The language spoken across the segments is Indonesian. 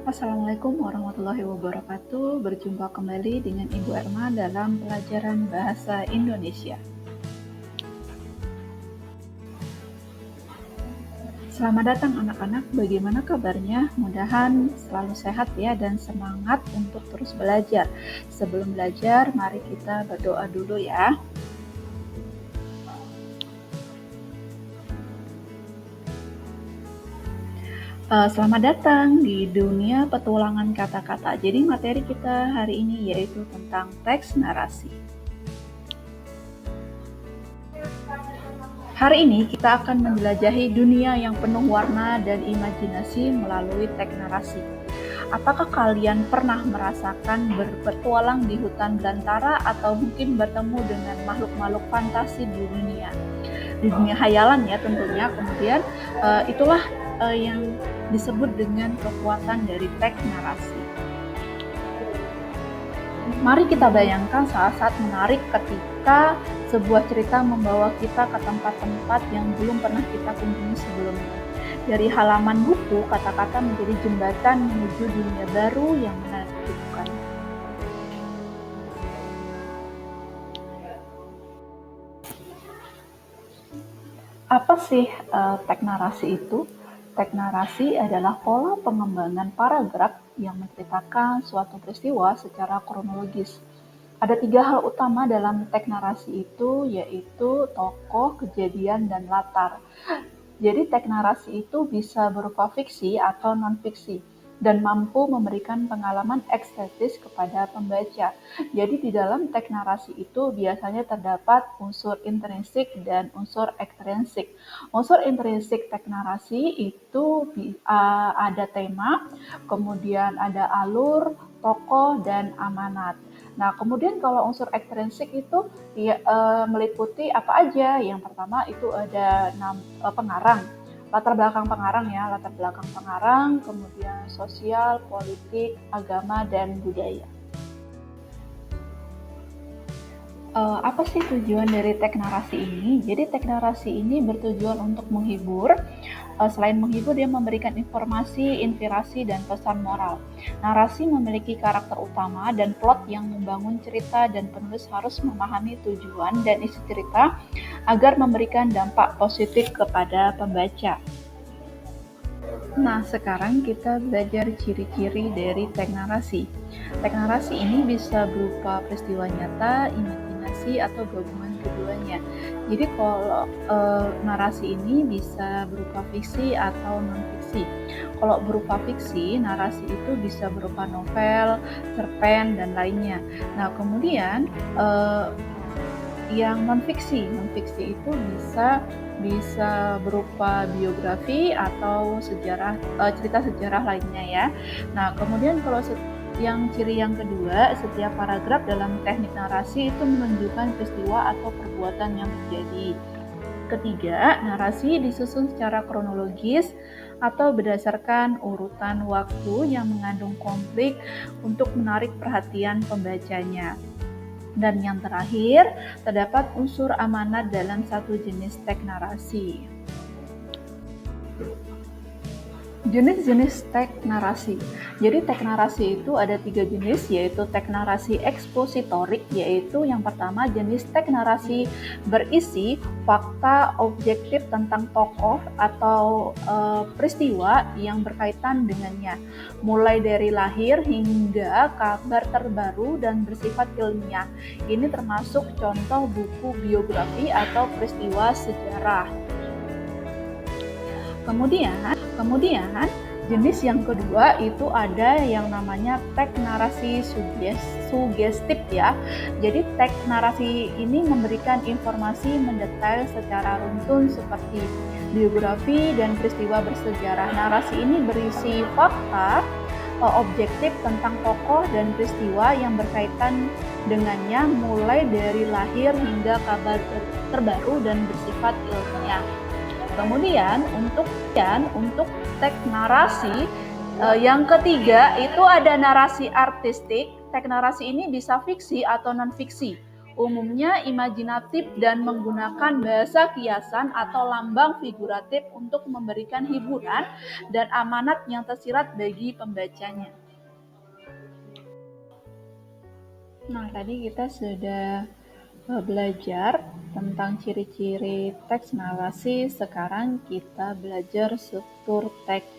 Assalamualaikum warahmatullahi wabarakatuh. Berjumpa kembali dengan Ibu Erma dalam pelajaran Bahasa Indonesia. Selamat datang anak-anak, bagaimana kabarnya? Mudahan selalu sehat ya dan semangat untuk terus belajar. Sebelum belajar, mari kita berdoa dulu ya. Selamat datang di dunia petualangan kata-kata. Jadi materi kita hari ini yaitu tentang teks narasi. Hari ini kita akan menjelajahi dunia yang penuh warna dan imajinasi melalui teks narasi. Apakah kalian pernah merasakan berpetualang di hutan belantara atau mungkin bertemu dengan makhluk-makhluk fantasi di dunia hayalan ya tentunya. Kemudian itulah yang disebut dengan kekuatan dari teks narasi. Mari kita bayangkan saat-saat menarik ketika sebuah cerita membawa kita ke tempat-tempat yang belum pernah kita kunjungi sebelumnya. Dari halaman buku, kata-kata menjadi jembatan menuju dunia baru yang menakjubkan. Apa sih teks narasi itu? Teks narasi adalah pola pengembangan paragraf yang menceritakan suatu peristiwa secara kronologis. Ada 3 hal utama dalam teks narasi itu, yaitu tokoh, kejadian, dan latar. Jadi teks narasi itu bisa berupa fiksi atau non-fiksi dan mampu memberikan pengalaman estetis kepada pembaca. Jadi di dalam teks narasi itu biasanya terdapat unsur intrinsik dan unsur ekstrinsik. Unsur intrinsik teks narasi itu ada tema, kemudian ada alur, tokoh, dan amanat. Nah, kemudian kalau unsur ekstrinsik itu meliputi apa aja? Yang pertama itu ada pengarang, latar belakang pengarang, kemudian sosial, politik, agama, dan budaya. Apa sih tujuan dari teks narasi ini? Jadi teks narasi ini bertujuan untuk menghibur. Selain menghibur, dia memberikan informasi, inspirasi, dan pesan moral. Narasi memiliki karakter utama dan plot yang membangun cerita, dan penulis harus memahami tujuan dan isi cerita agar memberikan dampak positif kepada pembaca. Nah, sekarang kita belajar ciri-ciri dari teks narasi. Teks narasi ini bisa berupa peristiwa nyata, imajinasi, atau gabungan keduanya. Jadi kalau narasi ini bisa berupa fiksi atau non-fiksi. Kalau berupa fiksi, narasi itu bisa berupa novel, cerpen, dan lainnya. Nah, kemudian yang non-fiksi itu bisa berupa biografi atau cerita sejarah lainnya ya. Nah, kemudian kalau yang ciri yang kedua, setiap paragraf dalam teknik narasi itu menunjukkan peristiwa atau perbuatan yang terjadi. Ketiga, narasi disusun secara kronologis atau berdasarkan urutan waktu yang mengandung konflik untuk menarik perhatian pembacanya. Dan yang terakhir, terdapat unsur amanat dalam satu jenis teks narasi. Jenis-jenis teks narasi. Jadi teks narasi itu ada 3 jenis, yaitu teks narasi ekspositorik, yaitu yang pertama jenis teks narasi berisi fakta objektif tentang tokoh atau peristiwa yang berkaitan dengannya, mulai dari lahir hingga kabar terbaru dan bersifat ilmiah. Ini termasuk contoh buku biografi atau peristiwa sejarah. Kemudian jenis yang kedua itu ada yang namanya teks narasi sugestif ya. Jadi teks narasi ini memberikan informasi mendetail secara runtun seperti biografi dan peristiwa bersejarah. Narasi ini berisi fakta objektif tentang tokoh dan peristiwa yang berkaitan dengannya, mulai dari lahir hingga kabar terbaru dan bersifat ilmiah. Kemudian untuk teks narasi yang ketiga itu ada narasi artistik. Teks narasi ini bisa fiksi atau non-fiksi. umumnya imajinatif dan menggunakan bahasa kiasan atau lambang figuratif untuk memberikan hiburan dan amanat yang tersirat bagi pembacanya. Nah, tadi kita sudah belajar tentang ciri-ciri teks narasi. Sekarang kita belajar struktur teks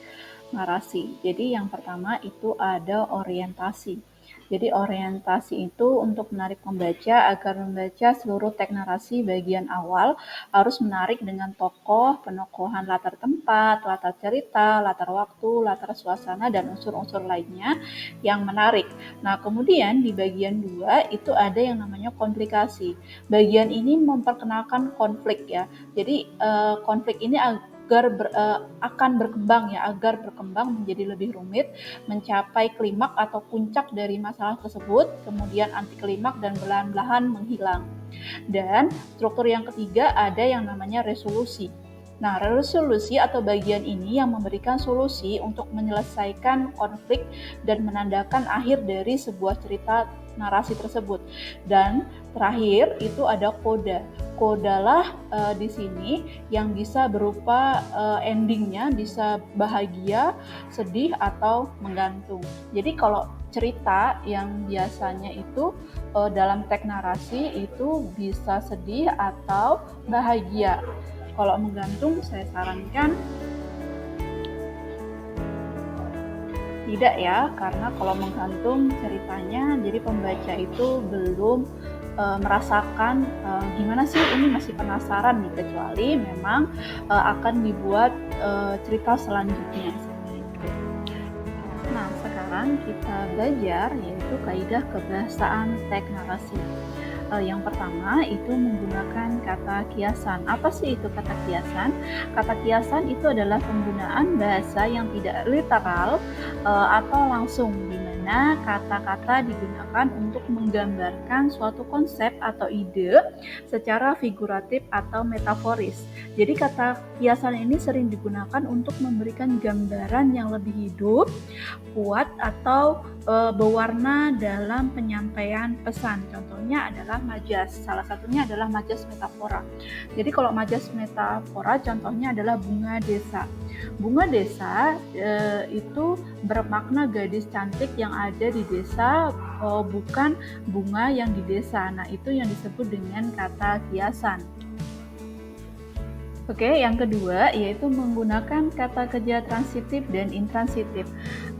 narasi. Jadi yang pertama itu ada orientasi. Jadi orientasi itu untuk menarik pembaca agar membaca seluruh teks narasi bagian awal harus menarik dengan tokoh, penokohan latar tempat, latar cerita, latar waktu, latar suasana, dan unsur-unsur lainnya yang menarik. Nah, kemudian di bagian 2 itu ada yang namanya komplikasi. Bagian ini memperkenalkan konflik ya. Jadi konflik ini akan berkembang agar berkembang menjadi lebih rumit, mencapai klimaks atau puncak dari masalah tersebut, kemudian anti klimaks dan belahan-belahan menghilang. Dan struktur yang ketiga ada yang namanya resolusi. Nah, resolusi atau bagian ini yang memberikan solusi untuk menyelesaikan konflik dan menandakan akhir dari sebuah cerita narasi tersebut. Dan terakhir itu ada koda. Kodalah di sini yang bisa berupa endingnya bisa bahagia, sedih, atau menggantung. Jadi kalau cerita yang biasanya itu dalam teks narasi itu bisa sedih atau bahagia. Kalau menggantung saya sarankan tidak ya, karena kalau menggantung ceritanya jadi pembaca itu belum merasakan gimana sih, ini masih penasaran nih, kecuali memang akan dibuat cerita selanjutnya. Nah, sekarang kita belajar yaitu kaidah kebahasaan teks narasi. Yang pertama itu menggunakan kata kiasan. Apa sih itu kata kiasan? Kata kiasan itu adalah penggunaan bahasa yang tidak literal atau langsung, di mana kata-kata digunakan untuk menggambarkan suatu konsep atau ide secara figuratif atau metaforis. Jadi kata kiasan ini sering digunakan untuk memberikan gambaran yang lebih hidup, kuat, atau berwarna dalam penyampaian pesan. Contohnya adalah majas. Salah satunya adalah majas metafora. Jadi kalau majas metafora contohnya adalah bunga desa. Bunga desa itu bermakna gadis cantik yang ada di desa, bukan bunga yang di desa. Nah, itu yang disebut dengan kata kiasan. Oke, yang kedua yaitu menggunakan kata kerja transitif dan intransitif.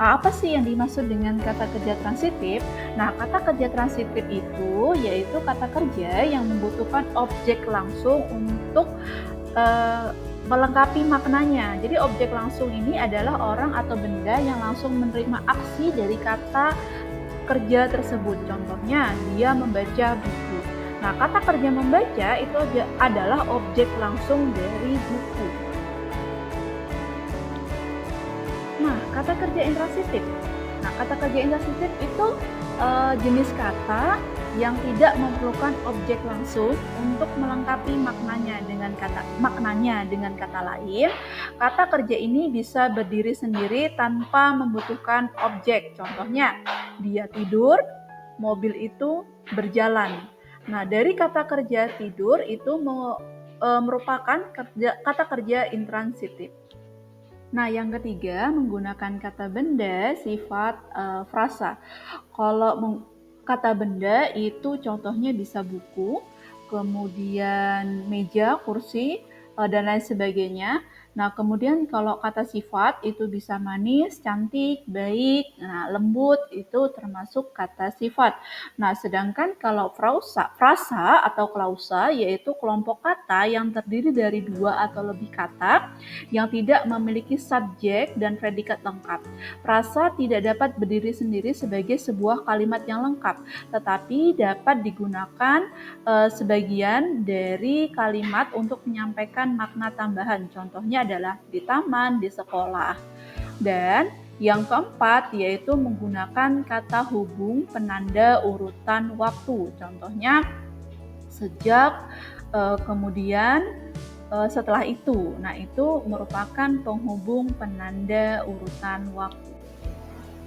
Apa sih yang dimaksud dengan kata kerja transitif? Nah, kata kerja transitif itu yaitu kata kerja yang membutuhkan objek langsung untuk melengkapi maknanya. Jadi objek langsung ini adalah orang atau benda yang langsung menerima aksi dari kata kerja tersebut. Contohnya, dia membaca buku. Nah, kata kerja membaca itu adalah objek langsung dari buku. Nah, kata kerja intransitif. Nah, kata kerja intransitif itu jenis kata yang tidak memerlukan objek langsung untuk melengkapi maknanya dengan kata lain. Kata kerja ini bisa berdiri sendiri tanpa membutuhkan objek. Contohnya, dia tidur, mobil itu berjalan. Nah, dari kata kerja tidur itu merupakan kata kerja intransitif. Nah, yang ketiga menggunakan kata benda, sifat, frasa. Kalau kata benda itu contohnya bisa buku, kemudian meja, kursi, dan lain sebagainya. Nah, kemudian kalau kata sifat itu bisa manis, cantik, baik, lembut, itu termasuk kata sifat. Nah, sedangkan kalau frasa atau klausa yaitu kelompok kata yang terdiri dari 2 atau lebih kata yang tidak memiliki subjek dan predikat lengkap. Frasa tidak dapat berdiri sendiri sebagai sebuah kalimat yang lengkap, tetapi dapat digunakan sebagian dari kalimat untuk menyampaikan makna tambahan. Contohnya adalah di taman, di sekolah. Dan yang keempat yaitu menggunakan kata hubung penanda urutan waktu. Contohnya sejak, kemudian, setelah itu. Nah, itu merupakan penghubung penanda urutan waktu.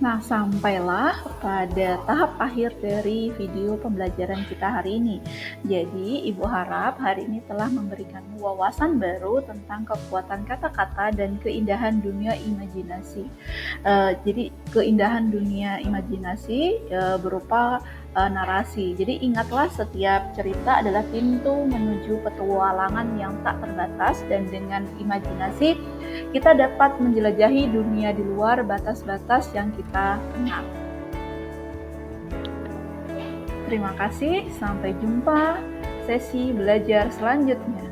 Nah, sampailah pada tahap akhir dari video pembelajaran kita hari ini. Jadi, Ibu harap hari ini telah memberikanmu wawasan baru tentang kekuatan kata-kata dan keindahan dunia imajinasi. Jadi, keindahan dunia imajinasi berupa narasi. Jadi, ingatlah setiap cerita adalah pintu menuju petualangan yang tak terbatas, dan dengan imajinasi kita dapat menjelajahi dunia di luar batas-batas yang kita kenal. Terima kasih, sampai jumpa sesi belajar selanjutnya.